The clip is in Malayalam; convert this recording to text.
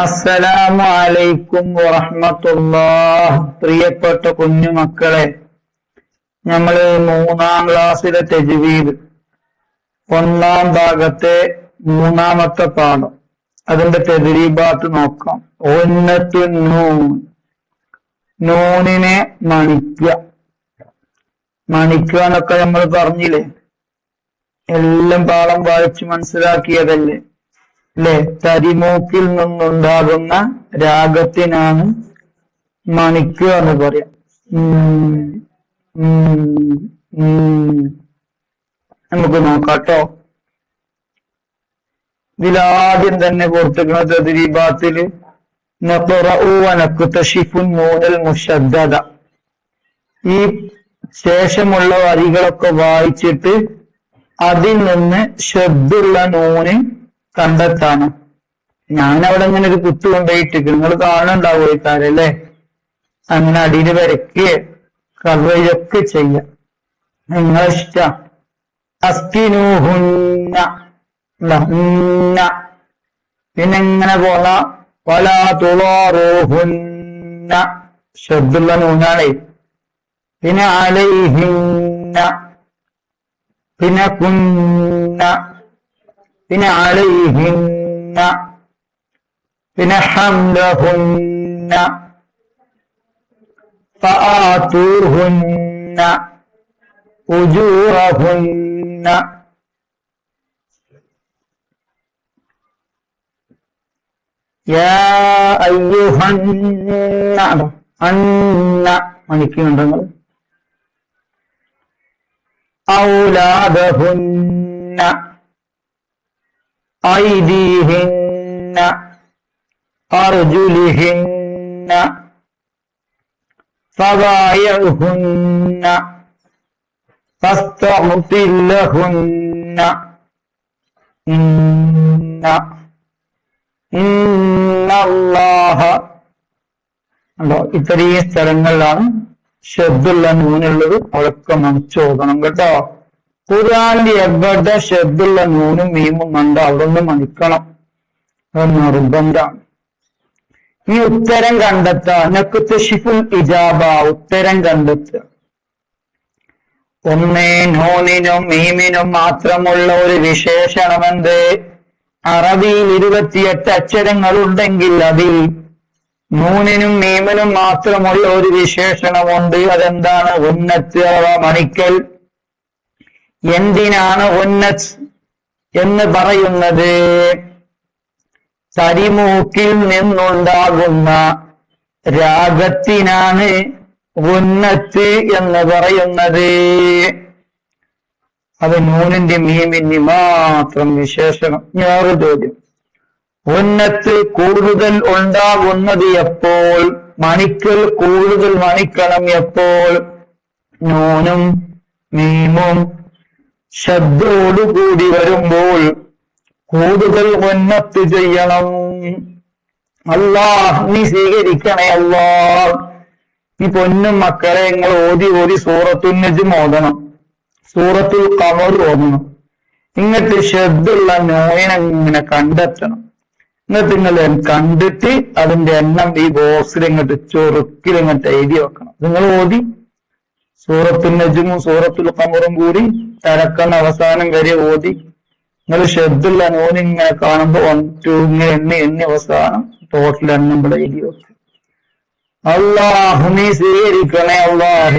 അസ്സലാമു അലൈക്കും വറഹ്മത്തുള്ളാഹ്. പ്രിയപ്പെട്ട കുഞ്ഞുമക്കളെ, നമ്മള് 3-ാം ക്ലാസ്സിലെ തജ്വീദ് 1-ാം ഭാഗത്തെ 3-ാമത്തെ പാഠം, അതിന്റെ തദ്രീബാത്ത് നോക്കാം. നൂൻ, നൂനിനെ മണിക്കുക എന്നൊക്കെ നമ്മൾ പറഞ്ഞില്ലേ? എല്ലാം പാഠം വായിച്ച് മനസ്സിലാക്കിയതല്ലേ അല്ലെ? തരിമൂക്കിൽ നിന്നുണ്ടാകുന്ന രാഗത്തിനാണ് മണിക്കുക എന്ന് പറയാം. നമുക്ക് നോക്കാട്ടോ. ഇതിലാദ്യം തന്നെ കൊടുത്തിരിക്കുന്ന തദ്രീബാത്തില് ഈ ശേഷമുള്ള വരികളൊക്കെ വായിച്ചിട്ട് അതിൽ നിന്ന് ശബ്ദുള്ള നൂന് കണ്ടെത്താണ്. ഞാനവിടെ ഇങ്ങനെ ഒരു കുത്തു കൊണ്ടുപോയിട്ട് നിങ്ങൾ കാണുന്നുണ്ടാവും ഈ കാര്യം അല്ലേ? അങ്ങനെ അടിയിൽ വരയ്ക്കുക കവയൊക്കെ ചെയ്യാം, നിങ്ങളെ ഇഷ്ടം. അസ്കിനൂഹുന്ന, പിന്നെ ഇങ്ങനെ പോന്ന വലാ തുളാറൂഹുന്ന, ശബ്ദുള്ള നൂനാണേ. പിന്നെ അലൈഹിന്ന, പിന്നെ കുന്ന, പിന്നെ അലൈഹിന്ന, പിന്നെ ഹംലഹുന്ന, ഫആതൂഹുന്ന ഉജൂറഹുന്ന. യാ അയ്യുഹന്ന, അന്ന മണിക്കുന്നുണ്ടോ നിങ്ങൾ? ഔലാദഹുന്ന, ഐദീഹിന്ന, അർജുലിഹിന്ന, ഫബായിഉഹുന്ന, ഫസ്തഗ്ഫിർ ലഹുന്ന. ഇന്നല്ലാഹ. ഉണ്ടോ? ഇത്രയും സ്ഥലങ്ങളിലാണ് ശബ്ദുള്ള നൂനുള്ളത്. അതൊക്കെ മണിച്ചോദണം കേട്ടോ. ഖുർആനിൽ എവിടെ ശബ്ദുള്ള നൂനും മീമും കണ്ടോ അവിടെ ഒന്ന് മണിക്കണം, അത് നിർബന്ധമാണ്. ഈ ഉത്തരം കണ്ടെത്തുക. നക്തശിഫുൽ ഇജാബ, ഉത്തരം കണ്ടെത്തുക. നൂനിനും മീമിനും മാത്രമുള്ള ഒരു വിശേഷണമെന്ത്? അറബിയിൽ 28 അക്ഷരങ്ങൾ ഉണ്ടെങ്കിൽ അതിൽ നൂനിനും മീമിനും മാത്രമുള്ള ഒരു വിശേഷണമുണ്ട്. അതെന്താണ്? ഉന്നത്ത് അഥവാ മണിക്കൽ. എന്തിനാണ് ഉന്നത്ത് എന്ന് പറയുന്നത്? തരിമൂക്കിൽ നിന്നുണ്ടാകുന്ന രാഗത്തിനാണ് ഉന്നത്ത് എന്ന് പറയുന്നത്. അത് നൂനിന്റെ മീമിന്റെ മാത്രം വിശേഷണം. വേറെ ചോദ്യം, ഉന്നത്ത് കൂടുതൽ ഉണ്ടാകുന്നത് എപ്പോൾ? മണിക്കൽ കൂടുതൽ മണിക്കണം എപ്പോൾ? നൂനും മീമും ശബ്ദോടുകൂടി വരുമ്പോൾ കൂടുതൽ ഉന്നത്ത് ചെയ്യണം. അല്ലാഹ് നീ സ്വീകരിക്കണേ അല്ലാഹ്. ഈ പൊന്നും മക്കളെ, നിങ്ങൾ ഓതി സൂറത്തുൽ നജ്ം ഓതണം, സൂറത്തുൽ ഖമർ ഓതണം. ഇങ്ങോട്ട് ശബ്ദുള്ള നൂനിനെ കണ്ടെത്തണം. എന്നിട്ട് നിങ്ങൾ കണ്ടിട്ട് അതിന്റെ എണ്ണം ഈ ബോക്സിൽ ഇങ്ങോട്ട് ചൊറുക്കിൽ ഇങ്ങോട്ട് എഴുതി വെക്കണം. നിങ്ങൾ ഓതി സൂറത്തുൽ നജ്മും സൂറത്തുൽ ഖമറും കൂടി തലക്കണ്ണ അവസാനം വരെ ഓതി നിങ്ങൾ ശബ്ദുള്ള നൂനിങ്ങനെ കാണുമ്പോ 1 2 ഇങ്ങനെ എണ്ണി അവസാനം ടോട്ടൽ എണ്ണം ഇവിടെ എഴുതി വെക്കും. അല്ലാഹു നീ സ്വീകരിക്കണേ അല്ലാഹ്.